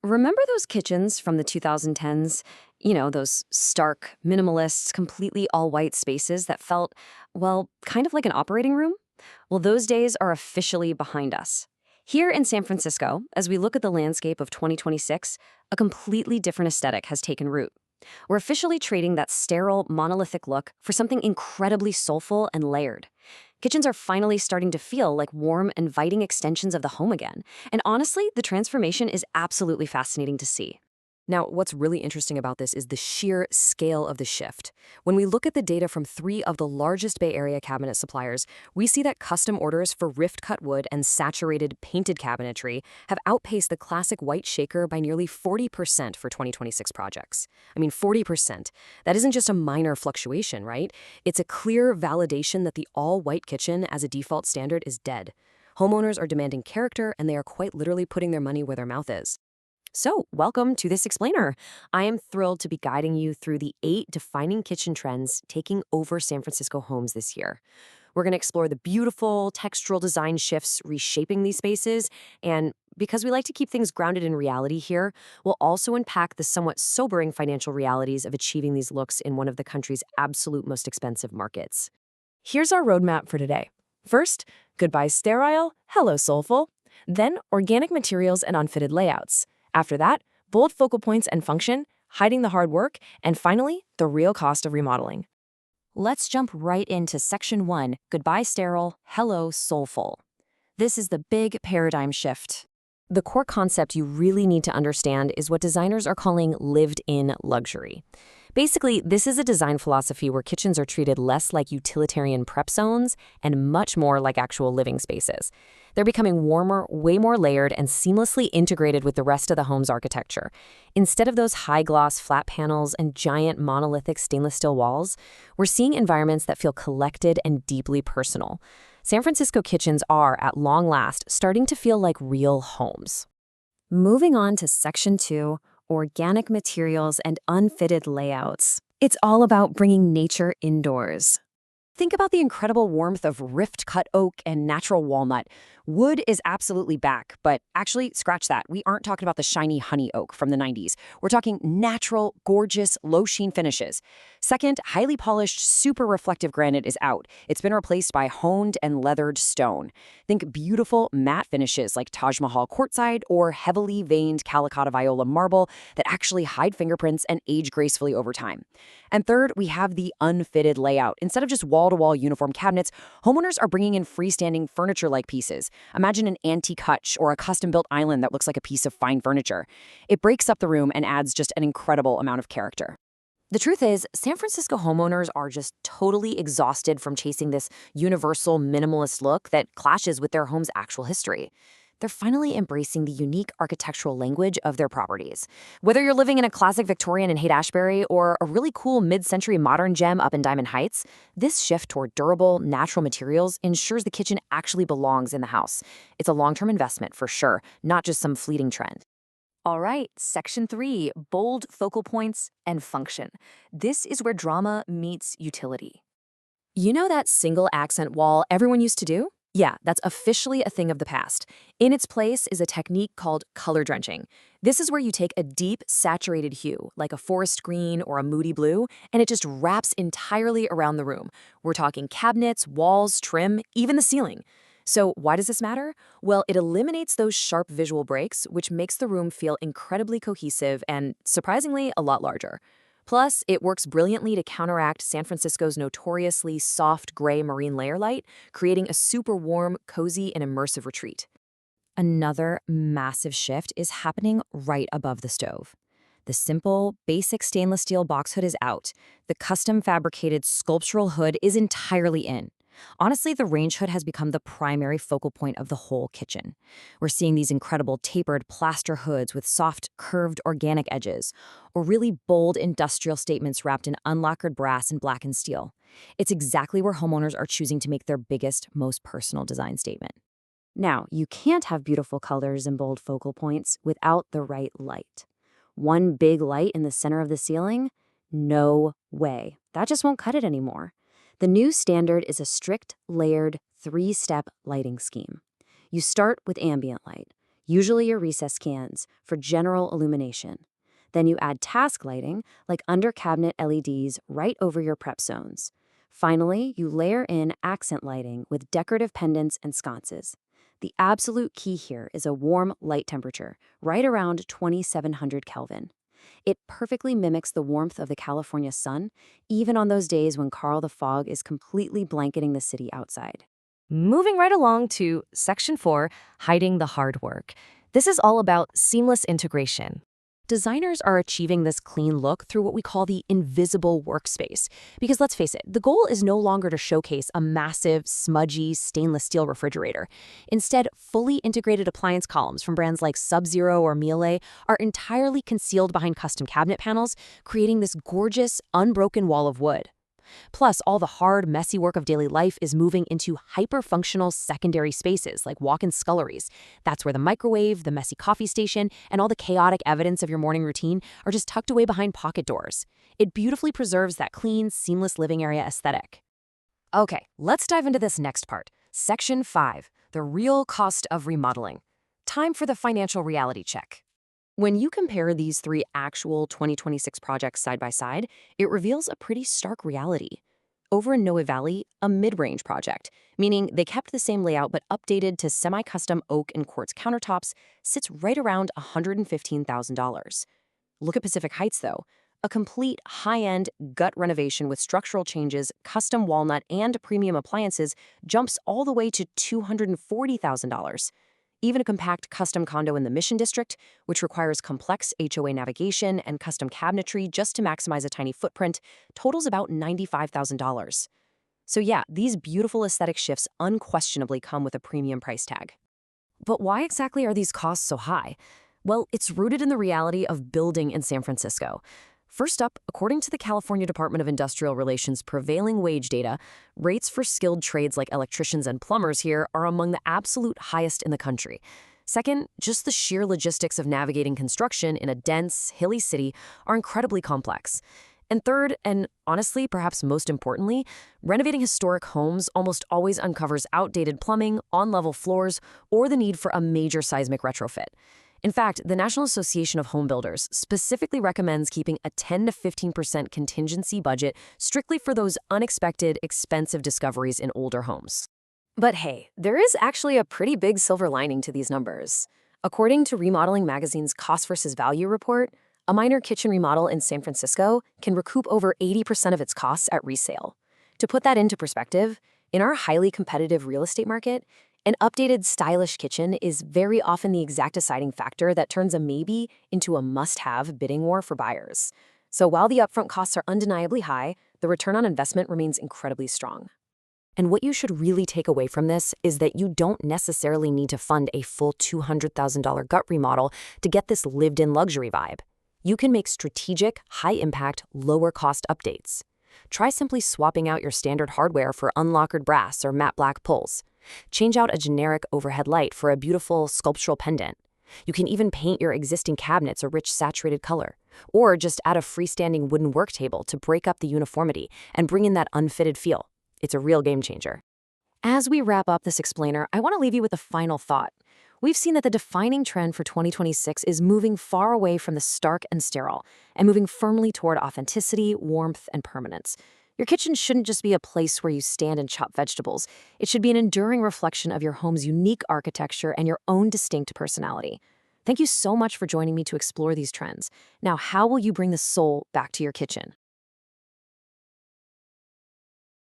Remember those kitchens from the 2010s? Those stark, minimalist, completely all white spaces that felt, well, kind of like an operating room? Well, those days are officially behind us. Here in San Francisco, as we look at the landscape of 2026, a completely different aesthetic has taken root. We're officially trading that sterile, monolithic look for something incredibly soulful and layered. Kitchens are finally starting to feel like warm, inviting extensions of the home again. And honestly, the transformation is absolutely fascinating to see. Now, what's really interesting about this is the sheer scale of the shift. When we look at the data from three of the largest Bay Area cabinet suppliers, we see that custom orders for rift-cut wood and saturated painted cabinetry have outpaced the classic white shaker by nearly 40% for 2026 projects. I mean, 40%. That isn't just a minor fluctuation, right? It's a clear validation that the all-white kitchen as a default standard is dead. Homeowners are demanding character, and they are quite literally putting their money where their mouth is. So, welcome to this explainer. I am thrilled to be guiding you through the 8 defining kitchen trends taking over San Francisco homes this year. We're going to explore the beautiful textural design shifts reshaping these spaces, and because we like to keep things grounded in reality here, we'll also unpack the somewhat sobering financial realities of achieving these looks in one of the country's absolute most expensive markets. Here's our roadmap for today. First, goodbye sterile, hello soulful. Then, organic materials and unfitted layouts. After that, bold focal points and function, hiding the hard work, and finally, the real cost of remodeling. Let's jump right into Section 1, Goodbye Sterile, Hello Soulful. This is the big paradigm shift. The core concept you really need to understand is what designers are calling lived-in luxury. Basically, this is a design philosophy where kitchens are treated less like utilitarian prep zones and much more like actual living spaces. They're becoming warmer, way more layered, and seamlessly integrated with the rest of the home's architecture. Instead of those high-gloss flat panels and giant monolithic stainless steel walls, we're seeing environments that feel collected and deeply personal. San Francisco kitchens are, at long last, starting to feel like real homes. Moving on to Section 2, Organic Materials and Unfitted Layouts. It's all about bringing nature indoors. Think about the incredible warmth of rift-cut oak and natural walnut. Wood is absolutely back, but actually, scratch that. We aren't talking about the shiny honey oak from the 90s. We're talking natural, gorgeous, low-sheen finishes. Second, highly polished, super reflective granite is out. It's been replaced by honed and leathered stone. Think beautiful matte finishes like Taj Mahal quartzite or heavily veined Calicotta Viola marble that actually hide fingerprints and age gracefully over time. And third, we have the unfitted layout. Instead of just wall-to-wall uniform cabinets, homeowners are bringing in freestanding furniture-like pieces. Imagine an antique hutch or a custom-built island that looks like a piece of fine furniture. It breaks up the room and adds just an incredible amount of character. The truth is, San Francisco homeowners are just totally exhausted from chasing this universal minimalist look that clashes with their home's actual history. They're finally embracing the unique architectural language of their properties. Whether you're living in a classic Victorian in Haight-Ashbury or a really cool mid-century modern gem up in Diamond Heights, this shift toward durable, natural materials ensures the kitchen actually belongs in the house. It's a long-term investment for sure, not just some fleeting trend. All right, Section 3, Bold Focal Points and Function. This is where drama meets utility. You know that single accent wall everyone used to do? Yeah, that's officially a thing of the past. In its place is a technique called color drenching. This is where you take a deep, saturated hue, like a forest green or a moody blue, and it just wraps entirely around the room. We're talking cabinets, walls, trim, even the ceiling. So why does this matter? Well, it eliminates those sharp visual breaks, which makes the room feel incredibly cohesive and, surprisingly, a lot larger. Plus, it works brilliantly to counteract San Francisco's notoriously soft gray marine layer light, creating a super warm, cozy, and immersive retreat. Another massive shift is happening right above the stove. The simple, basic stainless steel box hood is out. The custom fabricated sculptural hood is entirely in. Honestly, the range hood has become the primary focal point of the whole kitchen. We're seeing these incredible tapered plaster hoods with soft, curved organic edges, or really bold industrial statements wrapped in unlacquered brass and blackened steel. It's exactly where homeowners are choosing to make their biggest, most personal design statement. Now, you can't have beautiful colors and bold focal points without the right light. One big light in the center of the ceiling? No way. That just won't cut it anymore. The new standard is a strict, layered, three-step lighting scheme. You start with ambient light. usually your recess cans, for general illumination. Then you add task lighting, like under cabinet LEDs right over your prep zones. Finally, you layer in accent lighting with decorative pendants and sconces. The absolute key here is a warm light temperature, right around 2700 Kelvin. It perfectly mimics the warmth of the California sun, even on those days when Carl the Fog is completely blanketing the city outside. Moving right along to Section 4, hiding the hard work. This is all about seamless integration. Designers are achieving this clean look through what we call the invisible workspace. Because let's face it, the goal is no longer to showcase a massive, smudgy stainless steel refrigerator. Instead, fully integrated appliance columns from brands like Sub-Zero or Miele are entirely concealed behind custom cabinet panels, creating this gorgeous, unbroken wall of wood. Plus, all the hard, messy work of daily life is moving into hyper-functional secondary spaces like walk-in sculleries. That's where the microwave, the messy coffee station, and all the chaotic evidence of your morning routine are just tucked away behind pocket doors. It beautifully preserves that clean, seamless living area aesthetic. Okay, let's dive into this next part. Section 5, the real cost of remodeling. Time for the financial reality check. When you compare these three actual 2026 projects side by side, it reveals a pretty stark reality. Over in Noe Valley, a mid-range project, meaning they kept the same layout but updated to semi-custom oak and quartz countertops, sits right around $115,000. Look at Pacific Heights, though. A complete high-end gut renovation with structural changes, custom walnut, and premium appliances jumps all the way to $240,000. Even a compact custom condo in the Mission District, which requires complex HOA navigation and custom cabinetry just to maximize a tiny footprint, totals about $95,000. So yeah, these beautiful aesthetic shifts unquestionably come with a premium price tag. But why exactly are these costs so high? Well, it's rooted in the reality of building in San Francisco. First up, according to the California Department of Industrial Relations prevailing wage data, rates for skilled trades like electricians and plumbers here are among the absolute highest in the country. Second, just the sheer logistics of navigating construction in a dense, hilly city are incredibly complex. And third, and honestly, perhaps most importantly, renovating historic homes almost always uncovers outdated plumbing, on-level floors, or the need for a major seismic retrofit. In fact, the National Association of Home Builders specifically recommends keeping a 10 to 15% contingency budget strictly for those unexpected, expensive discoveries in older homes. But hey, there is actually a pretty big silver lining to these numbers. According to Remodeling Magazine's Cost versus Value report, a minor kitchen remodel in San Francisco can recoup over 80% of its costs at resale. To put that into perspective, in our highly competitive real estate market, an updated, stylish kitchen is very often the exact deciding factor that turns a maybe into a must-have bidding war for buyers. So while the upfront costs are undeniably high, the return on investment remains incredibly strong. And what you should really take away from this is that you don't necessarily need to fund a full $200,000 gut remodel to get this lived-in luxury vibe. You can make strategic, high-impact, lower-cost updates. Try simply swapping out your standard hardware for unlacquered brass or matte black pulls. Change out a generic overhead light for a beautiful sculptural pendant. You can even paint your existing cabinets a rich saturated color, or just add a freestanding wooden work table to break up the uniformity and bring in that unfitted feel. It's a real game changer. As we wrap up this explainer, I want to leave you with a final thought. We've seen that the defining trend for 2026 is moving far away from the stark and sterile and moving firmly toward authenticity, warmth, and permanence. Your kitchen shouldn't just be a place where you stand and chop vegetables. It should be an enduring reflection of your home's unique architecture and your own distinct personality. Thank you so much for joining me to explore these trends. Now, how will you bring the soul back to your kitchen?